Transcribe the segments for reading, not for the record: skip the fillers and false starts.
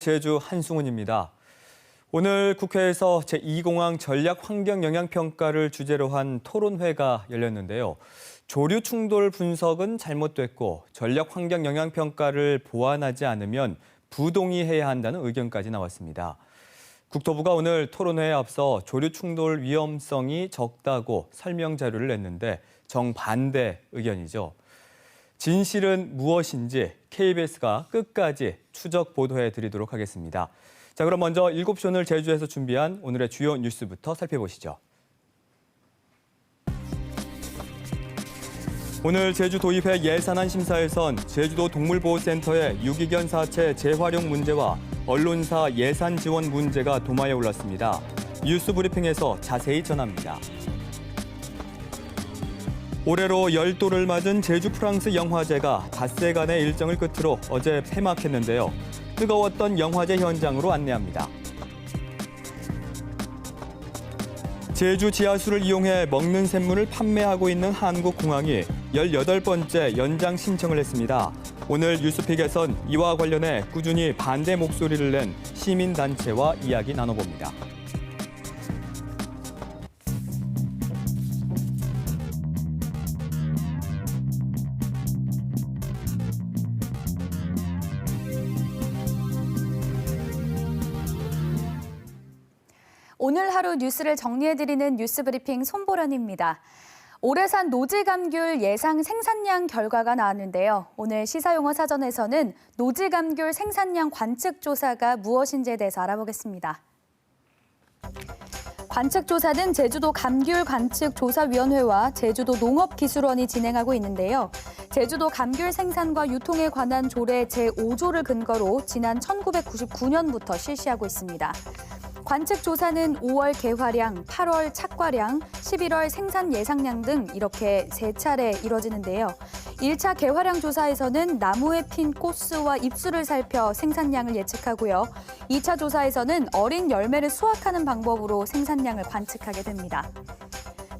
제주 한승훈입니다. 오늘 국회에서 제2공항 전략환경영향평가를 주제로 한 토론회가 열렸는데요. 조류 충돌 분석은 잘못됐고 전략환경영향평가를 보완하지 않으면 부동의해야 한다는 의견까지 나왔습니다. 국토부가 오늘 토론회에 앞서 조류 충돌 위험성이 적다고 설명 자료를 냈는데 정반대 의견이죠. 진실은 무엇인지 KBS가 끝까지 추적 보도해 드리도록 하겠습니다. 자, 그럼 먼저 7시 오늘 제주에서 준비한 오늘의 주요 뉴스부터 살펴보시죠. 오늘 제주도의회 예산안 심사에선 제주도 동물보호센터의 유기견 사체 재활용 문제와 언론사 예산 지원 문제가 도마에 올랐습니다. 뉴스 브리핑에서 자세히 전합니다. 올해로 열도를 맞은 제주 프랑스 영화제가 닷새간의 일정을 끝으로 어제 폐막했는데요. 뜨거웠던 영화제 현장으로 안내합니다. 제주 지하수를 이용해 먹는 샘물을 판매하고 있는 한국공항이 18번째 연장 신청을 했습니다. 오늘 뉴스픽에선 이와 관련해 꾸준히 반대 목소리를 낸 시민단체와 이야기 나눠봅니다. 오늘 하루 뉴스를 정리해드리는 뉴스브리핑 손보라입니다. 올해산 노지감귤 예상 생산량 결과가 나왔는데요. 오늘 시사용어 사전에서는 노지감귤 생산량 관측조사가 무엇인지에 대해서 알아보겠습니다. 관측조사는 제주도 감귤관측조사위원회와 제주도 농업기술원이 진행하고 있는데요. 제주도 감귤 생산과 유통에 관한 조례 제5조를 근거로 지난 1999년부터 실시하고 있습니다. 관측조사는 5월 개화량, 8월 착과량, 11월 생산 예상량 등 이렇게 3차례 이뤄지는데요. 1차 개화량 조사에서는 나무에 핀 꽃수와 잎수를 살펴 생산량을 예측하고요. 2차 조사에서는 어린 열매를 수확하는 방법으로 생산량을 관측하게 됩니다.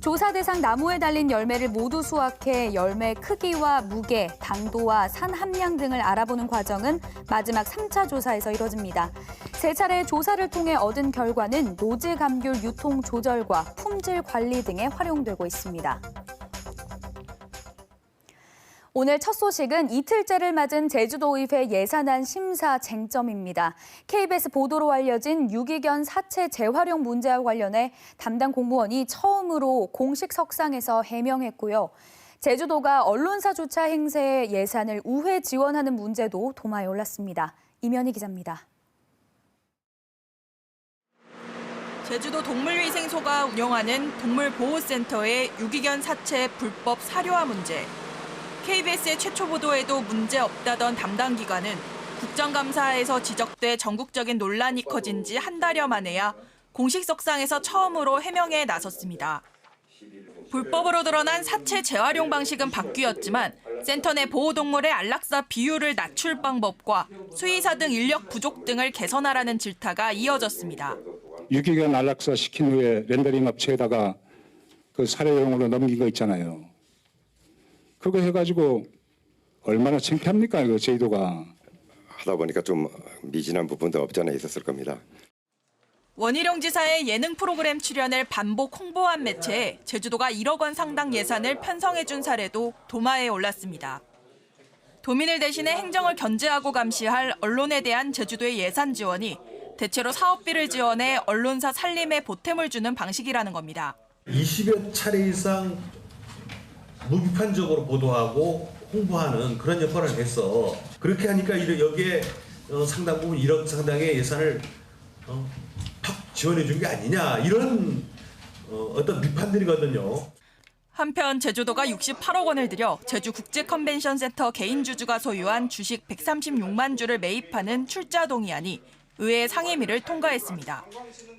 조사 대상 나무에 달린 열매를 모두 수확해 열매 크기와 무게, 당도와 산 함량 등을 알아보는 과정은 마지막 3차 조사에서 이뤄집니다. 3차례의 조사를 통해 얻은 결과는 노지감귤 유통 조절과 품질 관리 등에 활용되고 있습니다. 오늘 첫 소식은 이틀째를 맞은 제주도의회 예산안 심사 쟁점입니다. KBS 보도로 알려진 유기견 사체 재활용 문제와 관련해 담당 공무원이 처음으로 공식 석상에서 해명했고요. 제주도가 언론사 주차 행세에 예산을 우회 지원하는 문제도 도마에 올랐습니다. 이면희 기자입니다. 제주도 동물위생소가 운영하는 동물보호센터의 유기견 사체 불법 사료화 문제. KBS의 최초 보도에도 문제 없다던 담당 기관은 국정감사에서 지적돼 전국적인 논란이 커진 지 한 달여 만에야 공식 석상에서 처음으로 해명에 나섰습니다. 불법으로 드러난 사체 재활용 방식은 바뀌었지만 센터 내 보호동물의 안락사 비율을 낮출 방법과 수의사 등 인력 부족 등을 개선하라는 질타가 이어졌습니다. 유기견 안락사 시킨 후에 렌더링 업체에다가 그 사료용으로 넘긴 거 있잖아요. 그거 해가지고 얼마나 창피합니까, 이거 제주도가. 하다 보니까 좀 미진한 부분도 없지 않아 있었을 겁니다. 원희룡 지사의 예능 프로그램 출연을 반복 홍보한 매체에 제주도가 1억 원 상당 예산을 편성해준 사례도 도마에 올랐습니다. 도민을 대신해 행정을 견제하고 감시할 언론에 대한 제주도의 예산 지원이 대체로 사업비를 지원해 언론사 살림에 보탬을 주는 방식이라는 겁니다. 20여 차례 이상 무비판적으로 보도하고 홍보하는 그런 역할을 했어. 그렇게 하니까 여기에 상당 부분 1억 상당의 예산을 팍 지원해 준 게 아니냐, 이런 어떤 비판들이거든요. 한편 제주도가 68억 원을 들여 제주 국제컨벤션센터 개인 주주가 소유한 주식 136만 주를 매입하는 출자 동의안이 의회 상임위를 통과했습니다.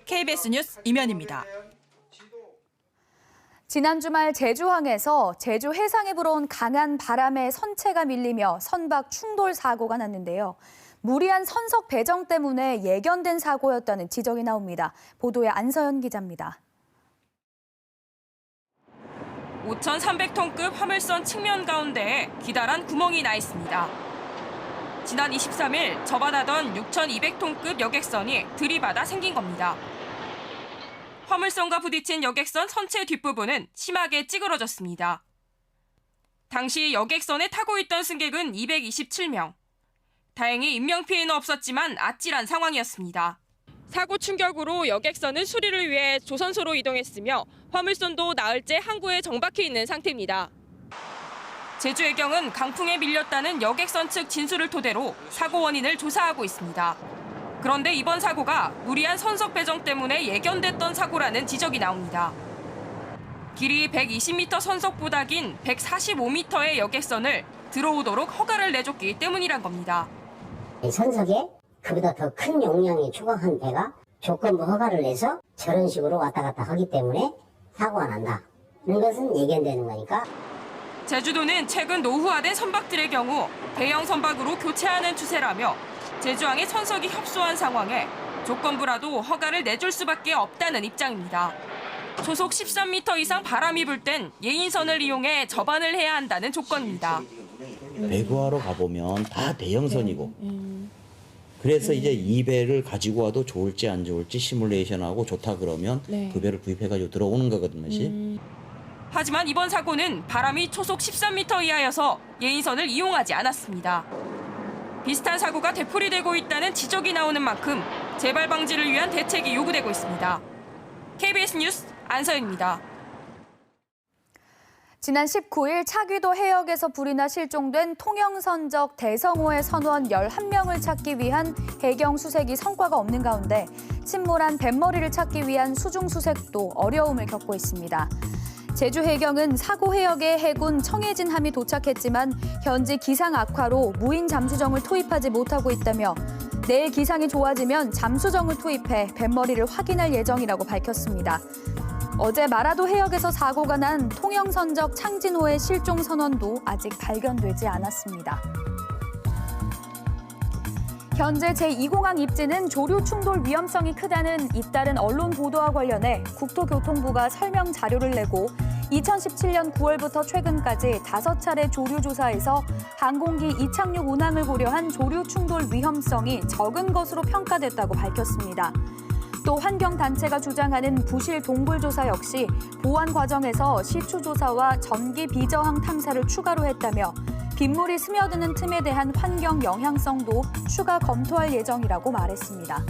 KBS 뉴스 이면입니다. 지난 주말 제주항에서 제주 해상에 불어온 강한 바람에 선체가 밀리며 선박 충돌 사고가 났는데요. 무리한 선석 배정 때문에 예견된 사고였다는 지적이 나옵니다. 보도에 안서연 기자입니다. 5,300톤급 화물선 측면 가운데에 기다란 구멍이 나 있습니다. 지난 23일 접어다던 6,200톤급 여객선이 들이받아 생긴 겁니다. 화물선과 부딪힌 여객선 선체 뒷부분은 심하게 찌그러졌습니다. 당시 여객선에 타고 있던 승객은 227명. 다행히 인명피해는 없었지만 아찔한 상황이었습니다. 사고 충격으로 여객선은 수리를 위해 조선소로 이동했으며 화물선도 나흘째 항구에 정박해 있는 상태입니다. 제주해경은 강풍에 밀렸다는 여객선 측 진술을 토대로 사고 원인을 조사하고 있습니다. 그런데 이번 사고가 무리한 선석 배정 때문에 예견됐던 사고라는 지적이 나옵니다. 길이 120m 선석보다 긴 145m의 여객선을 들어오도록 허가를 내줬기 때문이란 겁니다. 선석에 그보다 더 큰 용량이 추가한 배가 조건부 허가를 내서 저런 식으로 왔다 갔다 하기 때문에 사고가 난다. 이런 것은 예견되는 거니까. 제주도는 최근 노후화된 선박들의 경우 대형 선박으로 교체하는 추세라며 제주항의 선석이 협소한 상황에 조건부라도 허가를 내줄 수밖에 없다는 입장입니다. 초속 13m 이상 바람이 불 땐 예인선을 이용해 접안을 해야 한다는 조건입니다. 배구하러 가보면 다 대형선이고 그래서 이제 이 배를 가지고 와도 좋을지 안 좋을지 시뮬레이션하고 좋다 그러면 그 배를 구입해가지고 들어오는 거거든요. 하지만 이번 사고는 바람이 초속 13m 이하여서 예인선을 이용하지 않았습니다. 비슷한 사고가 되풀이되고 있다는 지적이 나오는 만큼 재발 방지를 위한 대책이 요구되고 있습니다. KBS 뉴스 안서영입니다. 지난 19일 차귀도 해역에서 불이 나 실종된 통영선적 대성호의 선원 11명을 찾기 위한 해경 수색이 성과가 없는 가운데 침몰한 뱃머리를 찾기 위한 수중 수색도 어려움을 겪고 있습니다. 제주해경은 사고 해역에 해군 청해진함이 도착했지만 현지 기상 악화로 무인 잠수정을 투입하지 못하고 있다며 내일 기상이 좋아지면 잠수정을 투입해 뱃머리를 확인할 예정이라고 밝혔습니다. 어제 마라도 해역에서 사고가 난 통영선적 창진호의 실종 선원도 아직 발견되지 않았습니다. 현재 제2공항 입지는 조류 충돌 위험성이 크다는 잇따른 언론 보도와 관련해 국토교통부가 설명 자료를 내고 2017년 9월부터 최근까지 5차례 조류 조사에서 항공기 이착륙 운항을 고려한 조류 충돌 위험성이 적은 것으로 평가됐다고 밝혔습니다. 또 환경단체가 주장하는 부실 동굴조사 역시 보안 과정에서 시추조사와 전기 비저항 탐사를 추가로 했다며 빗물이 스며드는 틈에 대한 환경 영향성도 추가 검토할 예정이라고 말했습니다.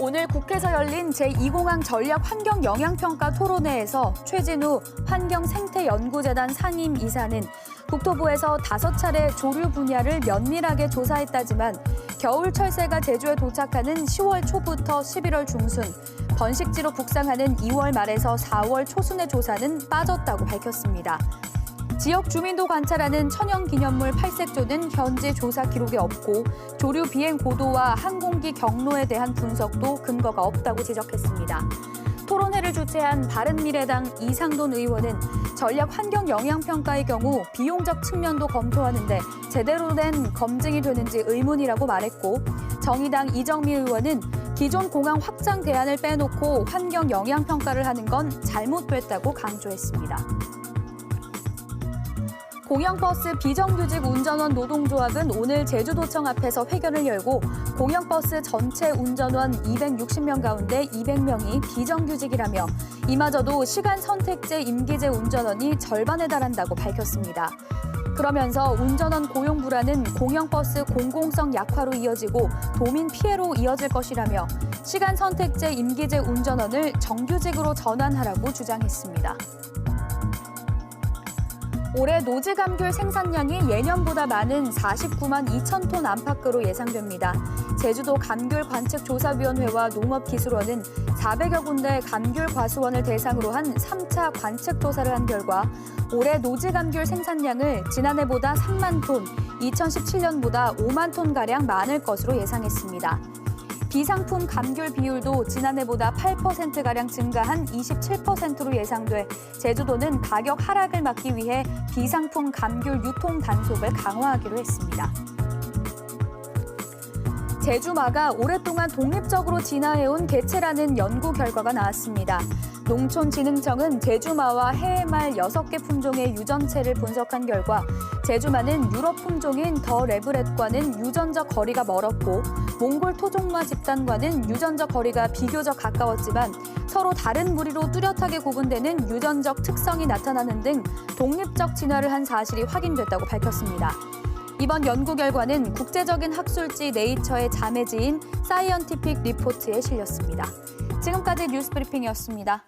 오늘 국회에서 열린 제2공항 전략 환경 영향평가 토론회에서 최진우 환경생태연구재단 상임이사는 국토부에서 5차례 조류 분야를 면밀하게 조사했다지만 겨울 철새가 제주에 도착하는 10월 초부터 11월 중순, 번식지로 북상하는 2월 말에서 4월 초순의 조사는 빠졌다고 밝혔습니다. 지역 주민도 관찰하는 천연기념물 8색조는 현재 조사 기록이 없고 조류 비행 고도와 항공기 경로에 대한 분석도 근거가 없다고 지적했습니다. 토론회를 주최한 바른미래당 이상돈 의원은 전략 환경 영향평가의 경우 비용적 측면도 검토하는데 제대로 된 검증이 되는지 의문이라고 말했고 정의당 이정미 의원은 기존 공항 확장 대안을 빼놓고 환경 영향평가를 하는 건 잘못됐다고 강조했습니다. 공영버스 비정규직 운전원 노동조합은 오늘 제주도청 앞에서 회견을 열고 공영버스 전체 운전원 260명 가운데 200명이 비정규직이라며 이마저도 시간 선택제 임기제 운전원이 절반에 달한다고 밝혔습니다. 그러면서 운전원 고용 불안은 공영버스 공공성 약화로 이어지고 도민 피해로 이어질 것이라며 시간 선택제 임기제 운전원을 정규직으로 전환하라고 주장했습니다. 올해 노지 감귤 생산량이 예년보다 많은 49만 2천 톤 안팎으로 예상됩니다. 제주도 감귤관측조사위원회와 농업기술원은 400여 군데 감귤 과수원을 대상으로 한 3차 관측 조사를 한 결과 올해 노지 감귤 생산량을 지난해보다 3만 톤, 2017년보다 5만 톤가량 많을 것으로 예상했습니다. 비상품 감귤 비율도 지난해보다 8%가량 증가한 27%로 예상돼 제주도는 가격 하락을 막기 위해 비상품 감귤 유통 단속을 강화하기로 했습니다. 제주마가 오랫동안 독립적으로 진화해온 개체라는 연구 결과가 나왔습니다. 농촌진흥청은 제주마와 해외말 6개 품종의 유전체를 분석한 결과 제주마는 유럽 품종인 더 레브렛과는 유전적 거리가 멀었고 몽골 토종마 집단과는 유전적 거리가 비교적 가까웠지만 서로 다른 무리로 뚜렷하게 구분되는 유전적 특성이 나타나는 등 독립적 진화를 한 사실이 확인됐다고 밝혔습니다. 이번 연구 결과는 국제적인 학술지 네이처의 자매지인 사이언티픽 리포트에 실렸습니다. 지금까지 뉴스 브리핑이었습니다.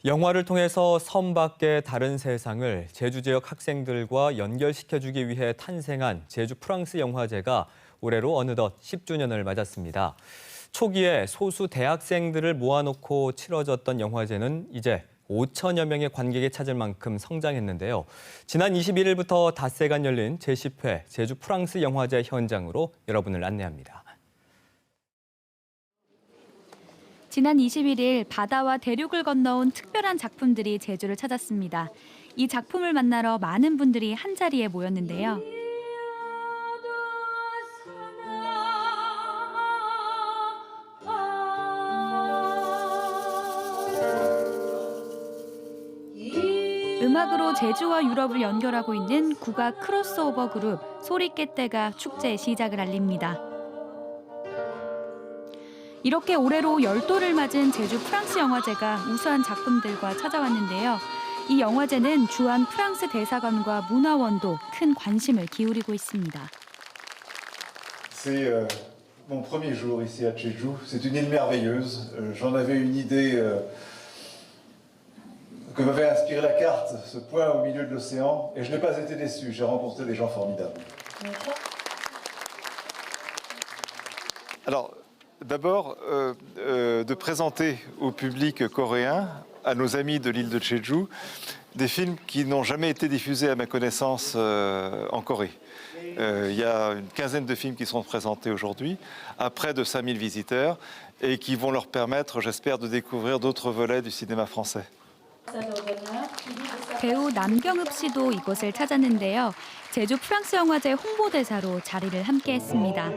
영화를 통해서 섬 밖의 다른 세상을 제주 지역 학생들과 연결시켜주기 위해 탄생한 제주 프랑스 영화제가 올해로 어느덧 10주년을 맞았습니다. 초기에 소수 대학생들을 모아놓고 치러졌던 영화제는 이제 5천여 명의 관객이 찾을 만큼 성장했는데요. 지난 21일부터 닷새간 열린 제10회 제주 프랑스 영화제 현장으로 여러분을 안내합니다. 지난 21일 바다와 대륙을 건너온 특별한 작품들이 제주를 찾았습니다. 이 작품을 만나러 많은 분들이 한자리에 모였는데요. 음악으로 제주와 유럽을 연결하고 있는 국악 크로스오버 그룹 소리깨떼가 축제의 시작을 알립니다. 이렇게 올해로 열도를 맞은 제주 프랑스 영화제가 우수한 작품들과 찾아왔는데요. 이 영화제는 주한 프랑스 대사관과 문화원도 큰 관심을 기울이고 있습니다. C'est mon premier jour ici à Jeju. C'est une île merveilleuse. J'en avais une idée que m'avait inspiré la carte, ce point au milieu de l'océan, et je n'ai pas été déçu. J'ai rencontré des gens formidables. Alors, d'abord, de présenter au public coréen, à nos amis de l'île de Jeju, des films qui n'ont jamais été diffusés à ma connaissance en Corée. Il y a une quinzaine de films qui seront présentés aujourd'hui, à près de 5000 visiteurs, et qui vont leur permettre, j'espère, de découvrir d'autres volets du cinéma français. 배우 남경읍 씨도 이곳을 찾았는데요. 제주 프랑스 영화제 홍보대사로 자리를 함께했습니다.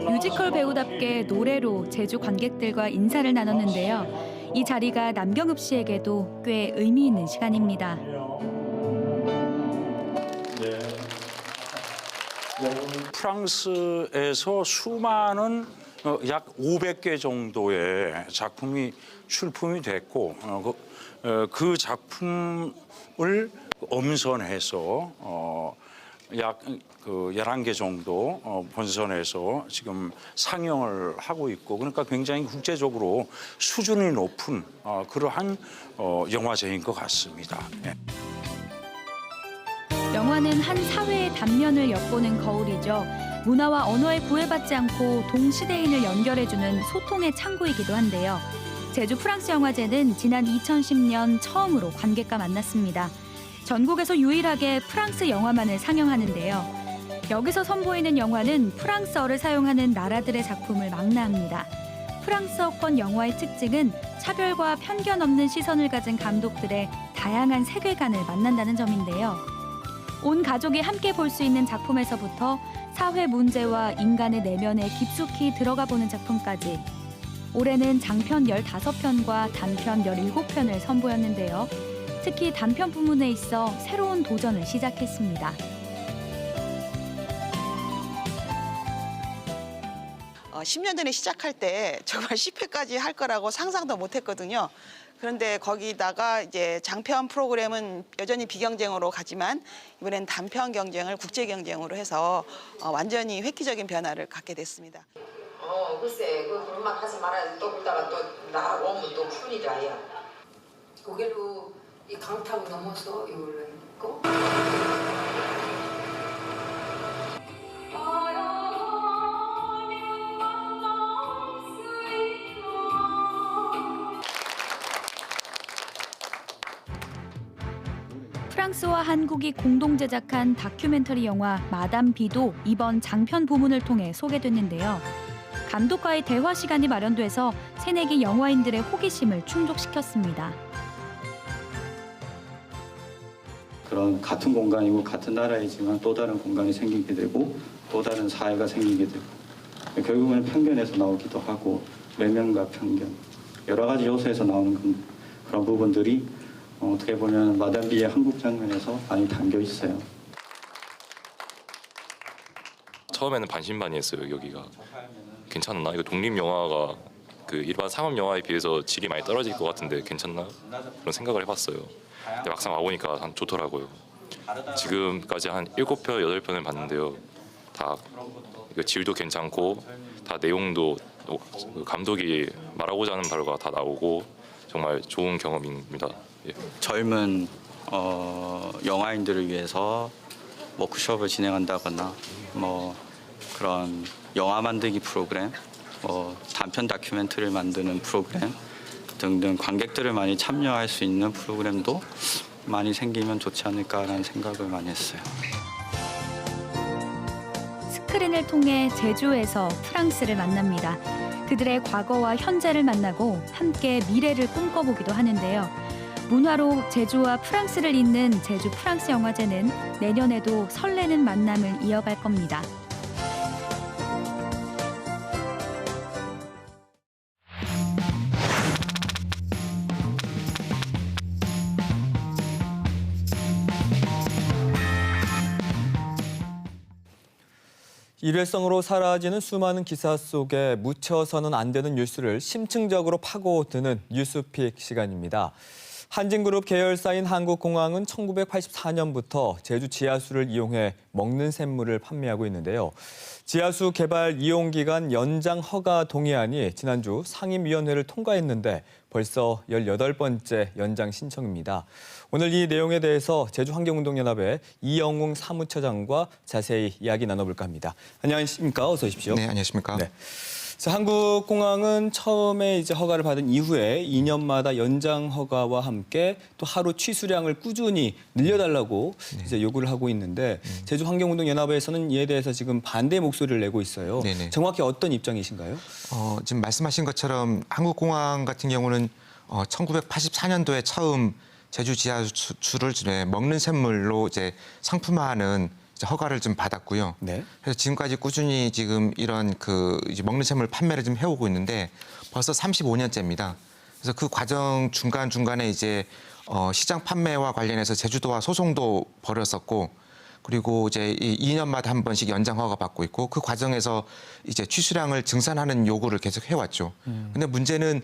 뮤지컬 배우답게 노래로 제주 관객들과 인사를 나눴는데요. 이 자리가 남경읍 씨에게도 꽤 의미 있는 시간입니다. 프랑스에서 수많은 약 500개 정도의 작품이 출품이 됐고 그 작품을 엄선해서 약 11개 정도 본선에서 지금 상영을 하고 있고 그러니까 굉장히 국제적으로 수준이 높은 그러한 영화제인 것 같습니다. 네. 영화는 한 사회의 단면을 엿보는 거울이죠. 문화와 언어에 구애받지 않고 동시대인을 연결해주는 소통의 창구이기도 한데요. 제주 프랑스 영화제는 지난 2010년 처음으로 관객과 만났습니다. 전국에서 유일하게 프랑스 영화만을 상영하는데요. 여기서 선보이는 영화는 프랑스어를 사용하는 나라들의 작품을 망라합니다. 프랑스어권 영화의 특징은 차별과 편견 없는 시선을 가진 감독들의 다양한 세계관을 만난다는 점인데요. 온 가족이 함께 볼 수 있는 작품에서부터 사회 문제와 인간의 내면에 깊숙이 들어가 보는 작품까지 올해는 장편 15편과 단편 17편을 선보였는데요. 특히 단편 부문에 있어 새로운 도전을 시작했습니다. 10년 전에 시작할 때 정말 10회까지 할 거라고 상상도 못했거든요. 그런데 거기다가 이제 장편 프로그램은 여전히 비경쟁으로 가지만 이번엔 단편 경쟁을 국제 경쟁으로 해서 완전히 획기적인 변화를 갖게 됐습니다. 글쎄 그런 말 하지 말아야 또 그러다가 또 나오면 또 큰일이야. 고개로 이 강타고 넘어서 이걸로 있고. 프랑스와 한국이 공동 제작한 다큐멘터리 영화 마담 비도 이번 장편 부문을 통해 소개됐는데요. 감독과의 대화 시간이 마련돼서 새내기 영화인들의 호기심을 충족시켰습니다. 그런 같은 공간이고 같은 나라이지만 또 다른 공간이 생기게 되고 또 다른 사회가 생기게 되고 결국은 편견에서 나오기도 하고 외면과 편견 여러 가지 요소에서 나오는 그런 부분들이 어떻게 보면 마담 비의 한국 장면에서 많이 담겨 있어요. 처음에는 반신반의했어요. 여기가 괜찮나? 이거 독립 영화가 그 일반 상업 영화에 비해서 질이 많이 떨어질 것 같은데 괜찮나? 그런 생각을 해봤어요. 근데 막상 와보니까 참 좋더라고요. 지금까지 한 7편, 8편을 봤는데요. 다 이거 질도 괜찮고 다 내용도 감독이 말하고자 하는 바가 다 나오고 정말 좋은 경험입니다. 예. 젊은 영화인들을 위해서 워크숍을 진행한다거나 뭐 그런 영화 만들기 프로그램, 단편 다큐멘터리를 만드는 프로그램 등등 관객들을 많이 참여할 수 있는 프로그램도 많이 생기면 좋지 않을까라는 생각을 많이 했어요. 스크린을 통해 제주에서 프랑스를 만납니다. 그들의 과거와 현재를 만나고 함께 미래를 꿈꿔보기도 하는데요. 문화로 제주와 프랑스를 잇는 제주 프랑스 영화제는 내년에도 설레는 만남을 이어갈 겁니다. 일회성으로 사라지는 수많은 기사 속에 묻혀서는 안 되는 뉴스를 심층적으로 파고드는 뉴스픽 시간입니다. 한진그룹 계열사인 한국공항은 1984년부터 제주 지하수를 이용해 먹는 샘물을 판매하고 있는데요. 지하수 개발 이용 기간 연장 허가 동의안이 지난주 상임위원회를 통과했는데 벌써 18번째 연장 신청입니다. 오늘 이 내용에 대해서 제주환경운동연합의 이영웅 사무처장과 자세히 이야기 나눠볼까 합니다. 안녕하십니까? 어서 오십시오. 네, 안녕하십니까? 네. 자, 한국공항은 처음에 이제 허가를 받은 이후에 2년마다 연장 허가와 함께 또 하루 취수량을 꾸준히 늘려달라고 이제 요구를 하고 있는데 제주환경운동연합에서는 이에 대해서 지금 반대 목소리를 내고 있어요. 네네. 정확히 어떤 입장이신가요? 지금 말씀하신 것처럼 한국공항 같은 경우는 1984년도에 처음 제주 지하수를 먹는 샘물로 이제 상품화하는 허가를 좀 받았고요. 네. 그래서 지금까지 꾸준히 지금 이런 이제 먹는 샘물 판매를 좀 해오고 있는데 벌써 35년째입니다. 그래서 그 과정 중간중간에 이제 시장 판매와 관련해서 제주도와 소송도 벌였었고 그리고 이제 2년마다 한 번씩 연장 허가 받고 있고 그 과정에서 이제 취수량을 증산하는 요구를 계속 해왔죠. 근데 문제는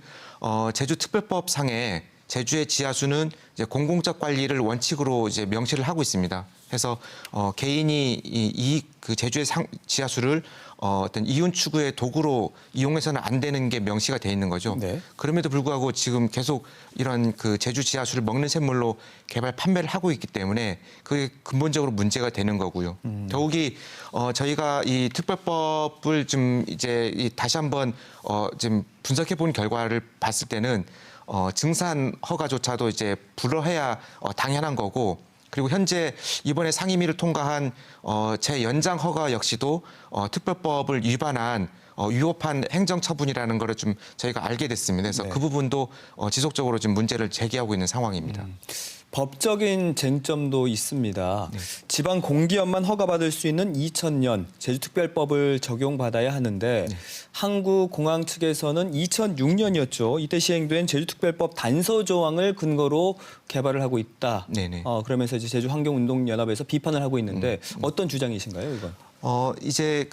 제주특별법 상에 제주의 지하수는 이제 공공적 관리를 원칙으로 이제 명시를 하고 있습니다. 그래서 개인이 그 제주의 지하수를 어떤 이윤 추구의 도구로 이용해서는 안 되는 게 명시가 돼 있는 거죠. 네. 그럼에도 불구하고 지금 계속 이런 그 제주 지하수를 먹는 샘물로 개발 판매를 하고 있기 때문에 그게 근본적으로 문제가 되는 거고요. 더욱이 저희가 이 특별법을 좀 이제 다시 한번 지금 분석해 본 결과를 봤을 때는 증산 허가조차도 이제 불허해야 당연한 거고 그리고 현재 이번에 상임위를 통과한 재연장 허가 역시도 특별법을 위반한 위법한 행정처분이라는 거를 좀 저희가 알게 됐습니다. 그래서 그 부분도 지속적으로 지금 문제를 제기하고 있는 상황입니다. 법적인 쟁점도 있습니다. 지방 공기업만 허가받을 수 있는 2000년 제주특별법을 적용받아야 하는데 한국공항 측에서는 2006년이었죠. 이때 시행된 제주특별법 단서 조항을 근거로 개발을 하고 있다. 그러면서 이제 제주환경운동연합에서 비판을 하고 있는데 어떤 주장이신가요, 이건? 이제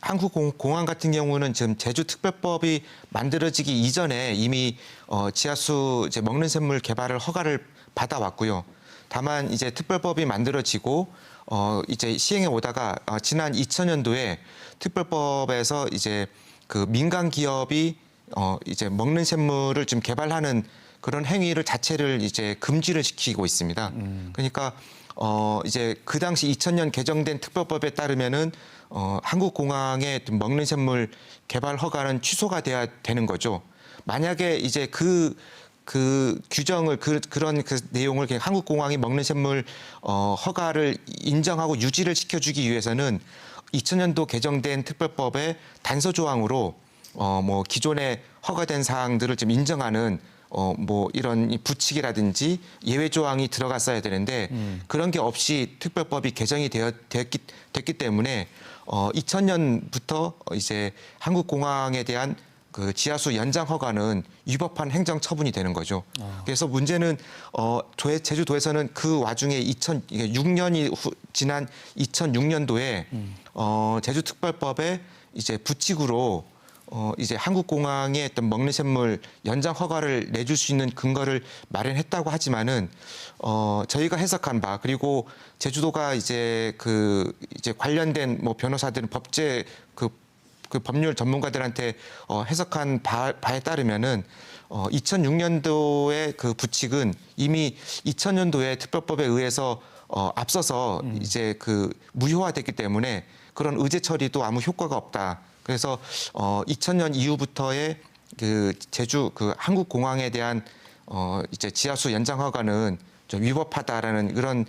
한국공항 같은 경우는 지금 제주특별법이 만들어지기 이전에 이미 지하수 이제 먹는 샘물 개발을 허가를 받아왔고요. 다만 이제 특별법이 만들어지고 이제 시행해 오다가 지난 2000년도에 특별법에서 이제 그 민간 기업이 이제 먹는 샘물을 좀 개발하는 그런 행위를 자체를 이제 금지를 시키고 있습니다. 그러니까 이제 그 당시 2000년 개정된 특별법에 따르면은 한국공항의 먹는 샘물 개발 허가는 취소가 돼야 되는 거죠. 만약에 이제 그 그 규정을 그런 그 내용을 한국공항이 먹는 샘물 허가를 인정하고 유지를 시켜주기 위해서는 2000년도 개정된 특별법의 단서 조항으로 뭐 기존에 허가된 사항들을 좀 인정하는 뭐 이런 부칙이라든지 예외 조항이 들어갔어야 되는데 그런 게 없이 특별법이 개정이 됐기 때문에 2000년부터 이제 한국공항에 대한 그 지하수 연장 허가는 위법한 행정 처분이 되는 거죠. 그래서 문제는 제주도에서는 그 와중에 6년이 지난 2006년도에 제주특별법에 이제 부칙으로 이제 한국공항에 어떤 먹는 샘물 연장 허가를 내줄 수 있는 근거를 마련했다고 하지만은 저희가 해석한 바 그리고 제주도가 이제 이제 관련된 뭐 변호사들은 법제 그 법률 전문가들한테 해석한 바에 따르면은 2006년도의 그 부칙은 이미 2000년도에 특별법에 의해서 앞서서 이제 무효화됐기 때문에 그런 의제 처리도 아무 효과가 없다. 그래서 2000년 이후부터의 제주 한국공항에 대한 이제 지하수 연장 허가는 좀 위법하다라는 그런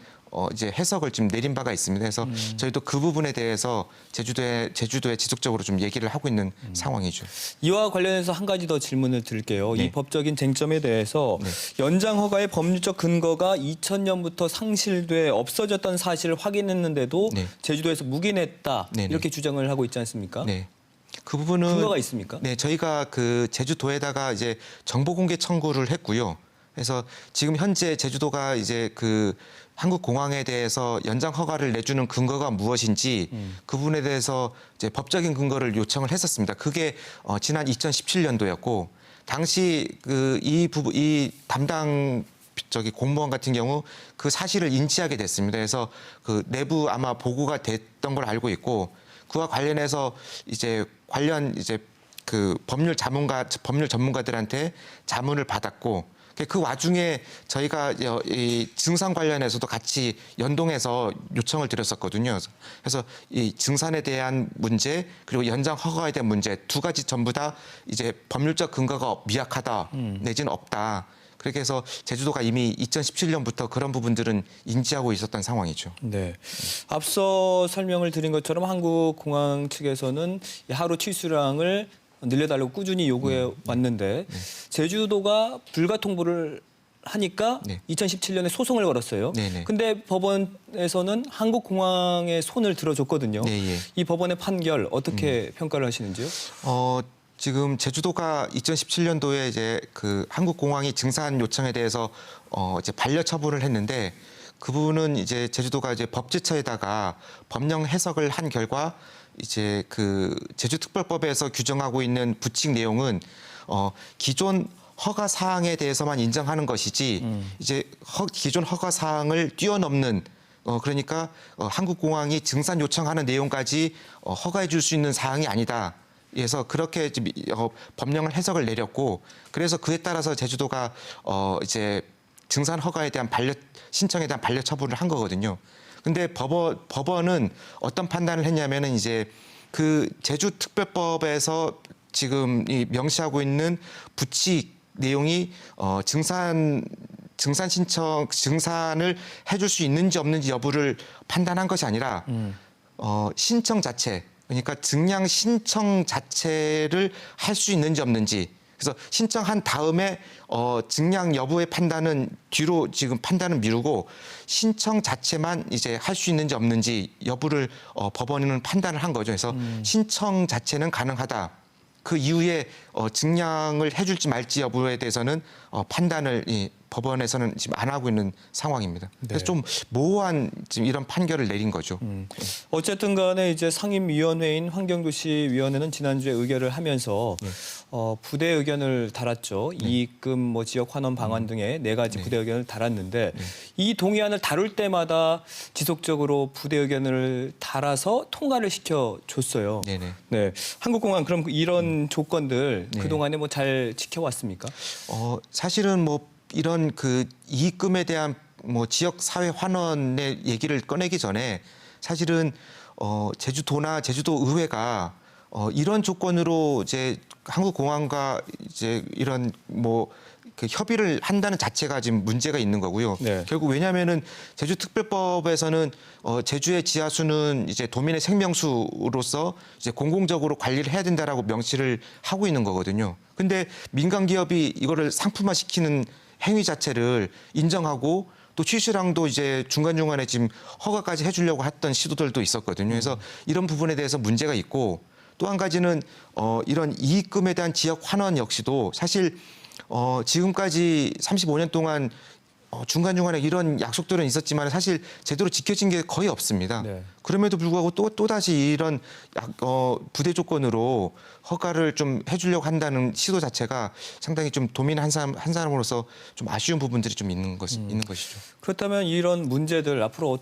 이제 해석을 지금 내린 바가 있습니다. 그래서 저희도 그 부분에 대해서 제주도에 지속적으로 좀 얘기를 하고 있는 상황이죠. 이와 관련해서 한 가지 더 질문을 드릴게요. 네. 이 법적인 쟁점에 대해서 연장 허가의 법률적 근거가 2000년부터 상실돼 없어졌던 사실을 확인했는데도 제주도에서 묵인했다 이렇게 주장을 하고 있지 않습니까? 네. 그 부분은 근거가 있습니까? 네, 저희가 제주도에다가 이제 정보 공개 청구를 했고요. 그래서 지금 현재 제주도가 이제 한국공항에 대해서 연장 허가를 내주는 근거가 무엇인지 그 부분에 대해서 이제 법적인 근거를 요청을 했었습니다. 그게 지난 2017년도였고 당시 이 담당 공무원 같은 경우 그 사실을 인지하게 됐습니다. 그래서 내부 아마 보고가 됐던 걸 알고 있고 그와 관련해서 이제 법률 전문가들한테 자문을 받았고 그 와중에 저희가 이 증산 관련해서도 같이 연동해서 요청을 드렸었거든요. 그래서 이 증산에 대한 문제 그리고 연장 허가에 대한 문제 두 가지 전부 다 이제 법률적 근거가 미약하다 내지는 없다. 그렇게 해서 제주도가 이미 2017년부터 그런 부분들은 인지하고 있었던 상황이죠. 네. 앞서 설명을 드린 것처럼 한국공항 측에서는 하루 취수량을 늘려달라고 꾸준히 요구해 왔는데 제주도가 불가통보를 하니까 2017년에 소송을 걸었어요. 근데 법원에서는 한국공항에 손을 들어줬거든요. 이 법원의 판결 어떻게 평가를 하시는지요? 지금 제주도가 2017년도에 이제 한국공항이 증산 요청에 대해서 이제 반려 처분을 했는데 그 부분은 이제 제주도가 이제 법제처에다가 법령 해석을 한 결과 이제 제주특별법에서 규정하고 있는 부칙 내용은 기존 허가 사항에 대해서만 인정하는 것이지 이제 기존 허가 사항을 뛰어넘는 그러니까 한국공항이 증산 요청하는 내용까지 허가해 줄 수 있는 사항이 아니다. 그래서 그렇게 법령을 해석을 내렸고 그래서 그에 따라서 제주도가 이제 증산 허가에 대한 신청에 대한 반려 처분을 한 거거든요. 근데 법원은 어떤 판단을 했냐면은 이제 제주특별법에서 지금 명시하고 있는 부칙 내용이 증산을 해줄 수 있는지 없는지 여부를 판단한 것이 아니라 신청 자체 그러니까 증량 신청 자체를 할 수 있는지 없는지 그래서 신청한 다음에 증량 여부의 판단은 뒤로 지금 판단은 미루고 신청 자체만 이제 할 수 있는지 없는지 여부를 법원은 판단을 한 거죠. 그래서 신청 자체는 가능하다. 그 이후에 증량을 해줄지 말지 여부에 대해서는 판단을 법원에서는 지금 안 하고 있는 상황입니다. 그래서 좀 모호한 지금 이런 판결을 내린 거죠. 어쨌든 간에 이제 상임위원회인 환경도시위원회는 지난주에 의결을 하면서 부대 의견을 달았죠. 이익금, 지역 환원 방안 등의 4가지 부대 의견을 달았는데 이 동의안을 다룰 때마다 지속적으로 부대 의견을 달아서 통과를 시켜줬어요. 네. 한국공항 그럼 이런 조건들 그동안에 잘 지켜왔습니까? 사실은 이런 이익금에 대한 지역 사회 환원의 얘기를 꺼내기 전에 사실은 제주도나 제주도 의회가 이런 조건으로 이제 한국공항과 이제 이런 그 협의를 한다는 자체가 지금 문제가 있는 거고요. 네. 결국 왜냐하면은 제주특별법에서는 제주의 지하수는 이제 도민의 생명수로서 이제 공공적으로 관리를 해야 된다라고 명시를 하고 있는 거거든요. 근데 민간 기업이 이거를 상품화시키는 행위 자체를 인정하고 또 취수량도 이제 중간중간에 지금 허가까지 해주려고 했던 시도들도 있었거든요. 그래서 이런 부분에 대해서 문제가 있고 또 한 가지는 이런 이익금에 대한 지역 환원 역시도 사실 지금까지 35년 동안 중간중간에 이런 약속들은 있었지만 사실 제대로 지켜진 게 거의 없습니다. 네. 그럼에도 불구하고 또다시 이런 부대 조건으로 허가를 좀 해주려고 한다는 시도 자체가 상당히 좀 도민 한 사람으로서 좀 아쉬운 부분들이 좀 있는 것이죠. 그렇다면 이런 문제들 앞으로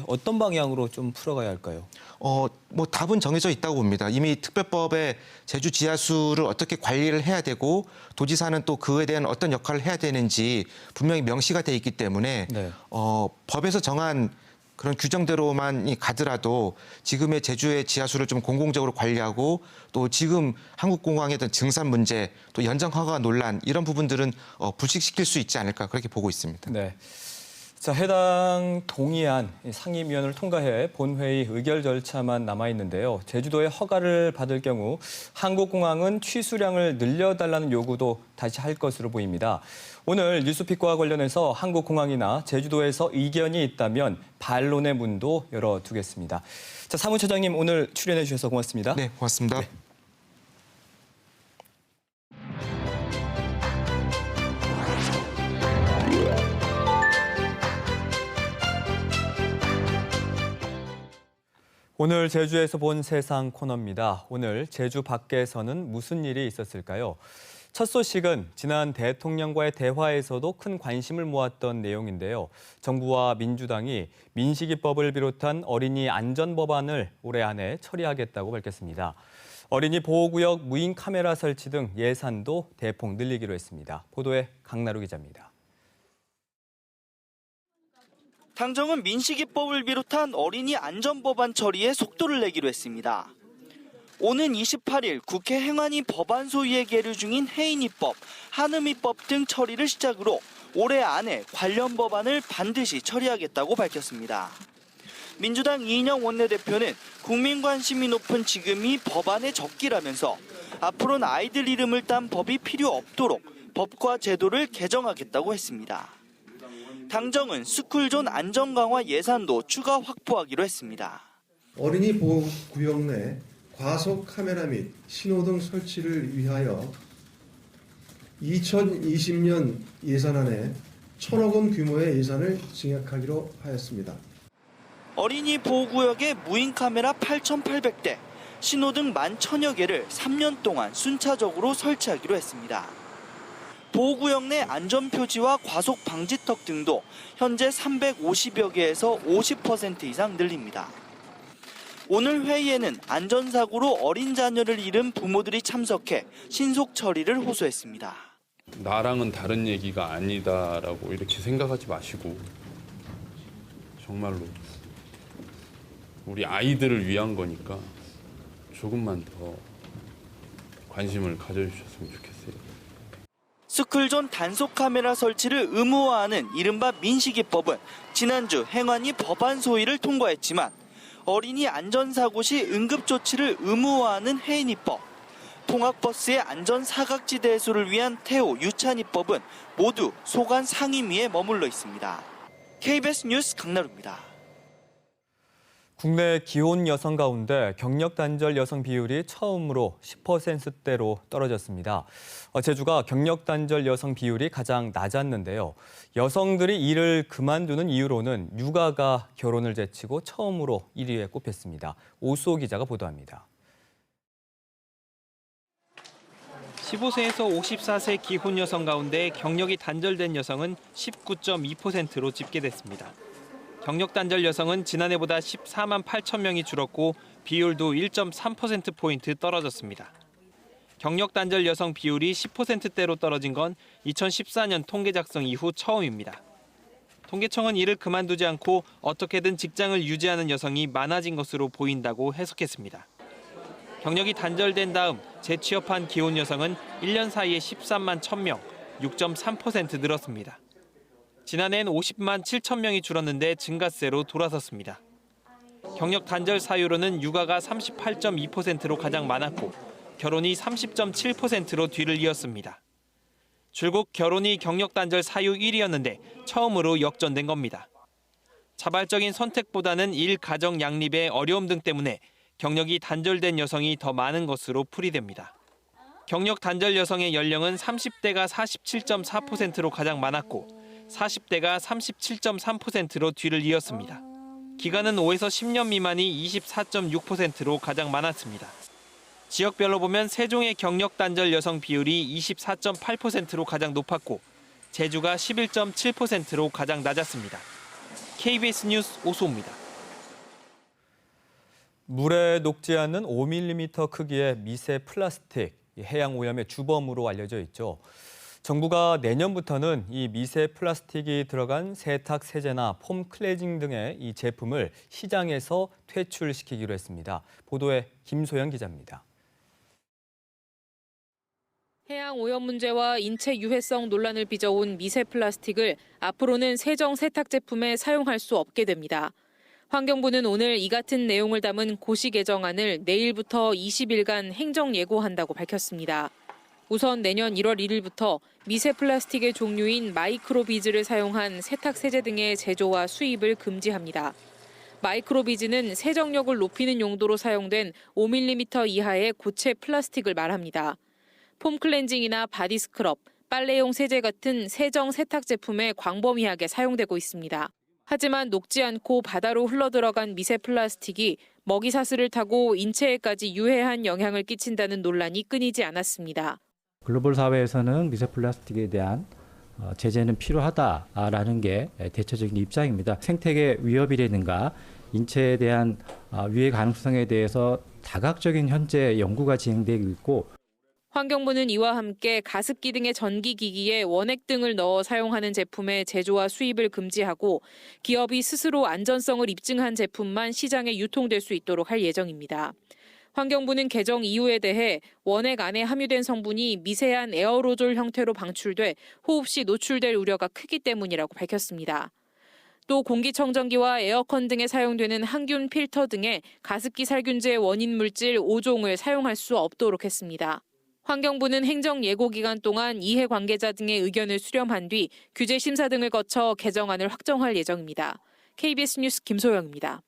어떤 방향으로 좀 풀어가야 할까요? 뭐 답은 정해져 있다고 봅니다. 이미 특별법에 제주 지하수를 어떻게 관리를 해야 되고 도지사는 또 그에 대한 어떤 역할을 해야 되는지 분명히 명시가 돼 있기 때문에 네. 법에서 정한 그런 규정대로만 가더라도 지금의 제주의 지하수를 좀 공공적으로 관리하고 또 지금 한국공항의 어떤 증산 문제 또 연장 허가 논란 이런 부분들은 불식시킬 수 있지 않을까 그렇게 보고 있습니다. 네. 자, 해당 동의안 상임위원을 통과해 본회의 의결 절차만 남아 있는데요. 제주도에 허가를 받을 경우 한국공항은 취수량을 늘려달라는 요구도 다시 할 것으로 보입니다. 오늘 뉴스픽과 관련해서 한국공항이나 제주도에서 의견이 있다면 반론의 문도 열어두겠습니다. 자, 사무처장님 오늘 출연해 주셔서 고맙습니다. 네, 고맙습니다. 네. 오늘 제주에서 본 세상 코너입니다. 오늘 제주 밖에서는 무슨 일이 있었을까요? 첫 소식은 지난 대통령과의 대화에서도 큰 관심을 모았던 내용인데요. 정부와 민주당이 민식이법을 비롯한 어린이 안전법안을 올해 안에 처리하겠다고 밝혔습니다. 어린이 보호구역 무인 카메라 설치 등 예산도 대폭 늘리기로 했습니다. 보도에 강나루 기자입니다. 당정은 민식이법을 비롯한 어린이 안전법안 처리에 속도를 내기로 했습니다. 오는 28일 국회 행안위 법안 소위에 계류 중인 해인이법, 한음이법 등 처리를 시작으로 올해 안에 관련 법안을 반드시 처리하겠다고 밝혔습니다. 민주당 이인영 원내대표는 국민 관심이 높은 지금이 법안의 적기라면서 앞으로는 아이들 이름을 딴 법이 필요 없도록 법과 제도를 개정하겠다고 했습니다. 당정은 스쿨존 안전 강화 예산도 추가 확보하기로 했습니다. 어린이 보호구역 내 과속 카메라 및 신호등 설치를 위하여 2020년 예산안에 1,000억 원 규모의 예산을 증액하기로 하였습니다. 어린이 보호구역에 무인 카메라 8,800대, 신호등 11,000여 개를 3년 동안 순차적으로 설치하기로 했습니다. 보호구역 내 안전표지와 과속 방지턱 등도 현재 350여 개에서 50% 이상 늘립니다. 오늘 회의에는 안전사고로 어린 자녀를 잃은 부모들이 참석해 신속 처리를 호소했습니다. 나랑은 다른 얘기가 아니다라고 이렇게 생각하지 마시고 정말로 우리 아이들을 위한 거니까 조금만 더 관심을 가져주셨으면 좋겠어요. 스쿨존 단속 카메라 설치를 의무화하는 이른바 민식이법은 지난주 행안위 법안 소위를 통과했지만 어린이 안전사고 시 응급조치를 의무화하는 해인이법, 통학버스의 안전사각지대 해소를 위한 태호 유찬이법은 모두 소관 상임위에 머물러 있습니다. KBS 뉴스 강나루입니다. 국내 기혼 여성 가운데 경력 단절 여성 비율이 처음으로 10%대로 떨어졌습니다. 제주가 경력 단절 여성 비율이 가장 낮았는데요. 여성들이 일을 그만두는 이유로는 육아가 결혼을 제치고 처음으로 1위에 꼽혔습니다. 오수호 기자가 보도합니다. 15세에서 54세 기혼 여성 가운데 경력이 단절된 여성은 19.2%로 집계됐습니다. 경력 단절 여성은 지난해보다 14만 8천 명이 줄었고 비율도 1.3%포인트 떨어졌습니다. 경력 단절 여성 비율이 10%대로 떨어진 건 2014년 통계 작성 이후 처음입니다. 통계청은 일을 그만두지 않고 어떻게든 직장을 유지하는 여성이 많아진 것으로 보인다고 해석했습니다. 경력이 단절된 다음 재취업한 기혼 여성은 1년 사이에 13만 1,000명, 6.3% 늘었습니다. 지난해엔 50만 7천 명이 줄었는데 증가세로 돌아섰습니다. 경력 단절 사유로는 육아가 38.2%로 가장 많았고 결혼이 30.7%로 뒤를 이었습니다. 줄곧 결혼이 경력 단절 사유 1위였는데 처음으로 역전된 겁니다. 자발적인 선택보다는 일, 가정 양립의 어려움 등 때문에 경력이 단절된 여성이 더 많은 것으로 풀이됩니다. 경력 단절 여성의 연령은 30대가 47.4%로 가장 많았고 40대가 37.3%로 뒤를 이었습니다. 기간은 5에서 10년 미만이 24.6%로 가장 많았습니다. 지역별로 보면 세종의 경력 단절 여성 비율이 24.8%로 가장 높았고 제주가 11.7%로 가장 낮았습니다. KBS 뉴스 오수호입니다. 물에 녹지 않는 5mm 크기의 미세 플라스틱, 해양 오염의 주범으로 알려져 있죠. 정부가 내년부터는 이 미세 플라스틱이 들어간 세탁 세제나 폼 클렌징 등의 이 제품을 시장에서 퇴출시키기로 했습니다. 보도에 김소연 기자입니다. 해양 오염 문제와 인체 유해성 논란을 빚어온 미세 플라스틱을 앞으로는 세정 세탁 제품에 사용할 수 없게 됩니다. 환경부는 오늘 이 같은 내용을 담은 고시 개정안을 내일부터 20일간 행정 예고한다고 밝혔습니다. 우선 내년 1월 1일부터 미세 플라스틱의 종류인 마이크로비즈를 사용한 세탁 세제 등의 제조와 수입을 금지합니다. 마이크로비즈는 세정력을 높이는 용도로 사용된 5mm 이하의 고체 플라스틱을 말합니다. 폼 클렌징이나 바디 스크럽, 빨래용 세제 같은 세정 세탁 제품에 광범위하게 사용되고 있습니다. 하지만 녹지 않고 바다로 흘러들어간 미세 플라스틱이 먹이사슬을 타고 인체에까지 유해한 영향을 끼친다는 논란이 끊이지 않았습니다. 글로벌 사회에서는 미세 플라스틱에 대한 제재는 필요하다라는 게 대체적인 입장입니다. 생태계 위협이라든가 인체에 대한 유해 가능성에 대해서 다각적인 현재 연구가 진행되고 있고 환경부는 이와 함께 가습기 등의 전기기기에 원액 등을 넣어 사용하는 제품의 제조와 수입을 금지하고 기업이 스스로 안전성을 입증한 제품만 시장에 유통될 수 있도록 할 예정입니다. 환경부는 개정 이유에 대해 원액 안에 함유된 성분이 미세한 에어로졸 형태로 방출돼 호흡 시 노출될 우려가 크기 때문이라고 밝혔습니다. 또 공기청정기와 에어컨 등에 사용되는 항균 필터 등의 가습기 살균제 원인 물질 5종을 사용할 수 없도록 했습니다. 환경부는 행정 예고 기간 동안 이해 관계자 등의 의견을 수렴한 뒤 규제 심사 등을 거쳐 개정안을 확정할 예정입니다. KBS 뉴스 김소영입니다.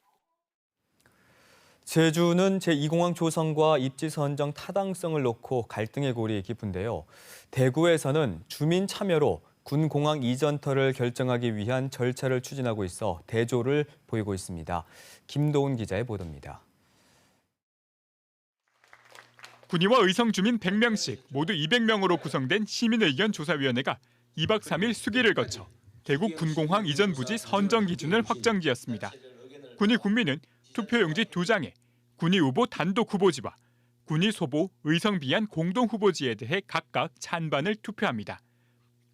제주는 제2공항 조성과 입지 선정 타당성을 놓고 갈등의 골이 깊은데요. 대구에서는 주민 참여로 군 공항 이전터를 결정하기 위한 절차를 추진하고 있어 대조를 보이고 있습니다. 김도훈 기자의 보도입니다. 군의와 의성 주민 100명씩 모두 200명으로 구성된 시민의견조사위원회가 2박 3일 수기를 거쳐 대구 군공항 이전 부지 선정 기준을 확정지었습니다. 군의 군민은 투표용지 2장에 군의 후보 단독 후보지와 군의 소보 의성 비안 공동 후보지에 대해 각각 찬반을 투표합니다.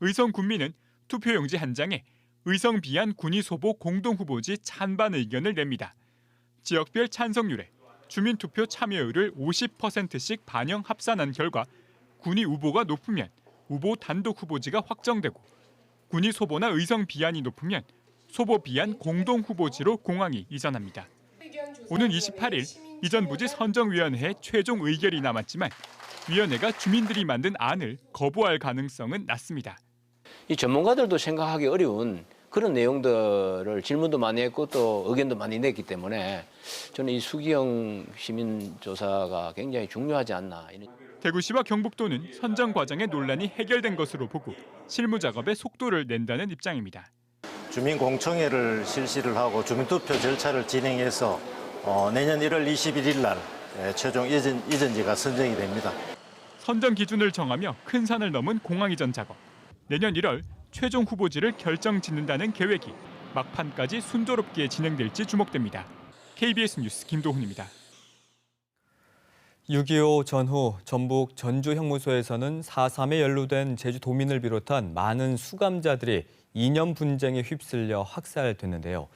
의성 군민은 투표용지 1장에 의성 비안 군의 소보 공동 후보지 찬반 의견을 냅니다. 지역별 찬성률에 주민투표 참여율을 50%씩 반영 합산한 결과 군의 후보가 높으면 후보 단독 후보지가 확정되고 군의 소보나 의성 비안이 높으면 소보 비안 공동 후보지로 공항이 이전합니다. 오는 28일 이전 부지 선정위원회에 최종 의결이 남았지만 위원회가 주민들이 만든 안을 거부할 가능성은 낮습니다. 이 전문가들도 생각하기 어려운 그런 내용들을 질문도 많이 했고 또 의견도 많이 냈기 때문에 저는 이 수기형 시민조사가 굉장히 중요하지 않나. 대구시와 경북도는 선정 과정의 논란이 해결된 것으로 보고 실무 작업에 속도를 낸다는 입장입니다. 주민공청회를 실시를 하고 주민투표 절차를 진행해서 내년 1월 21일 날 최종 이전지가 선정이 됩니다. 선정 기준을 정하며 큰 산을 넘은 공항 이전 작업. 내년 1월 최종 후보지를 결정짓는다는 계획이 막판까지 순조롭게 진행될지 주목됩니다. KBS 뉴스 김도훈입니다. 6.25 전후 전북 전주 형무소에서는 4.3에 연루된 제주도민을 비롯한 많은 수감자들이 이념 분쟁에 휩쓸려 학살됐는데요.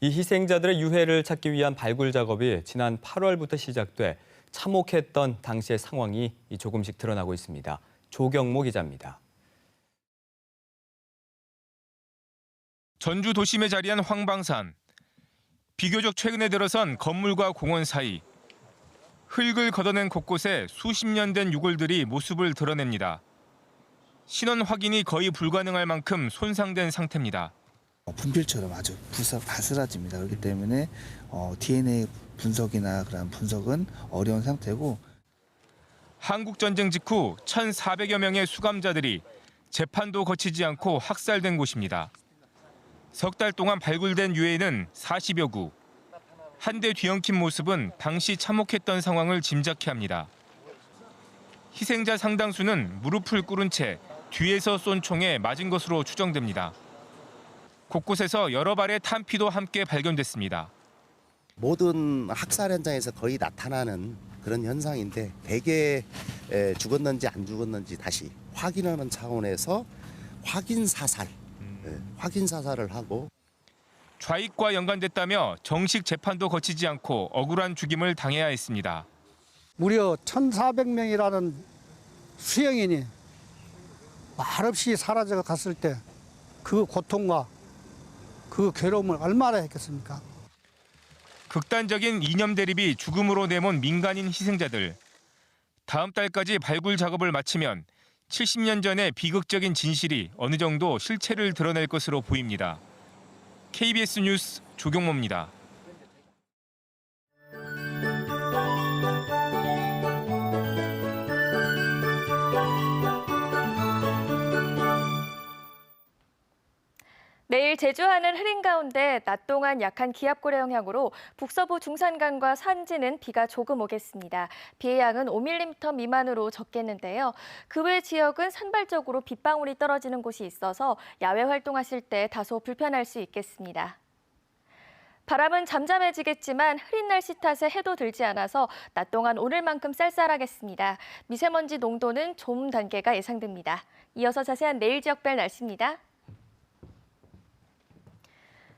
이 희생자들의 유해를 찾기 위한 발굴 작업이 지난 8월부터 시작돼 참혹했던 당시의 상황이 조금씩 드러나고 있습니다. 조경모 기자입니다. 전주 도심에 자리한 황방산. 비교적 최근에 들어선 건물과 공원 사이. 흙을 걷어낸 곳곳에 수십 년 된 유골들이 모습을 드러냅니다. 신원 확인이 거의 불가능할 만큼 손상된 상태입니다. 분필처럼 아주 바스라집니다. 그렇기 때문에 DNA 분석이나 그런 분석은 어려운 상태고. 한국전쟁 직후 1,400여 명의 수감자들이 재판도 거치지 않고 학살된 곳입니다. 석 달 동안 발굴된 유해는 40여 구. 한 대 뒤엉킨 모습은 당시 참혹했던 상황을 짐작케 합니다. 희생자 상당수는 무릎을 꿇은 채 뒤에서 쏜 총에 맞은 것으로 추정됩니다. 곳곳에서 여러 발의 탄피도 함께 발견됐습니다. 모든 학살 현장에서 거의 나타나는 그런 현상인데 대개 죽었는지 안 죽었는지 다시 확인하는 차원에서 확인 사살을 하고. 좌익과 연관됐다며 정식 재판도 거치지 않고 억울한 죽임을 당해야 했습니다. 무려 1,400명이라는 수영인이 말없이 사라져 갔을 때 그 고통과 그 괴로움을 얼마나 했겠습니까? 극단적인 이념 대립이 죽음으로 내몬 민간인 희생자들. 다음 달까지 발굴 작업을 마치면 70년 전의 비극적인 진실이 어느 정도 실체를 드러낼 것으로 보입니다. KBS 뉴스 조경모입니다. 내일 제주 하늘 흐린 가운데 낮 동안 약한 기압골의 영향으로 북서부 중산간과 산지는 비가 조금 오겠습니다. 비의 양은 5mm 미만으로 적겠는데요. 그 외 지역은 산발적으로 빗방울이 떨어지는 곳이 있어서 야외 활동하실 때 다소 불편할 수 있겠습니다. 바람은 잠잠해지겠지만 흐린 날씨 탓에 해도 들지 않아서 낮 동안 오늘만큼 쌀쌀하겠습니다. 미세먼지 농도는 좋음 단계가 예상됩니다. 이어서 자세한 내일 지역별 날씨입니다.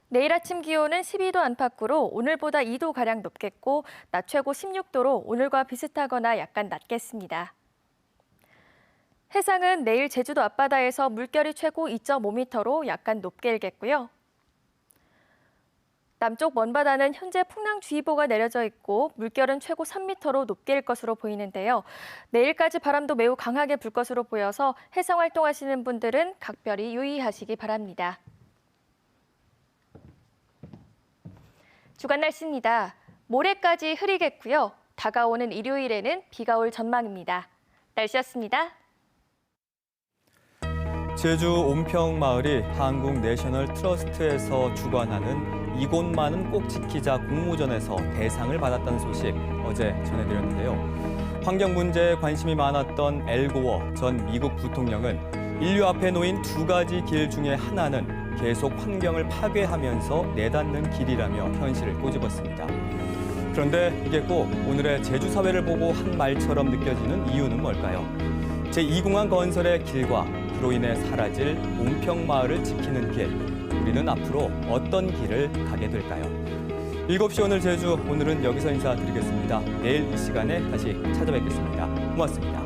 내일 아침 기온은 12도 안팎으로 오늘보다 2도가량 높겠고 낮 최고 16도로 오늘과 비슷하거나 약간 낮겠습니다. 해상은 내일 제주도 앞바다에서 물결이 최고 2.5m로 약간 높게 일겠고요. 남쪽 먼바다는 현재 풍랑주의보가 내려져 있고 물결은 최고 3m로 높게 일 것으로 보이는데요. 내일까지 바람도 매우 강하게 불 것으로 보여서 해상 활동하시는 분들은 각별히 유의하시기 바랍니다. 주간 날씨입니다. 모레까지 흐리겠고요. 다가오는 일요일에는 비가 올 전망입니다. 날씨였습니다. 제주 온평마을이 한국 내셔널 트러스트에서 주관하는 이곳만은 꼭 지키자 공모전에서 대상을 받았다는 소식 어제 전해드렸는데요. 환경 문제에 관심이 많았던 앨고어 전 미국 부통령은 인류 앞에 놓인 두 가지 길 중에 하나는 계속 환경을 파괴하면서 내닫는 길이라며 현실을 꼬집었습니다. 그런데 이게 꼭 오늘의 제주 사회를 보고 한 말처럼 느껴지는 이유는 뭘까요? 제2공항 건설의 길과 그로 인해 사라질 온평마을을 지키는 길. 우리는 앞으로 어떤 길을 가게 될까요? 7시 오늘 제주, 오늘은 여기서 인사드리겠습니다. 내일 이 시간에 다시 찾아뵙겠습니다. 고맙습니다.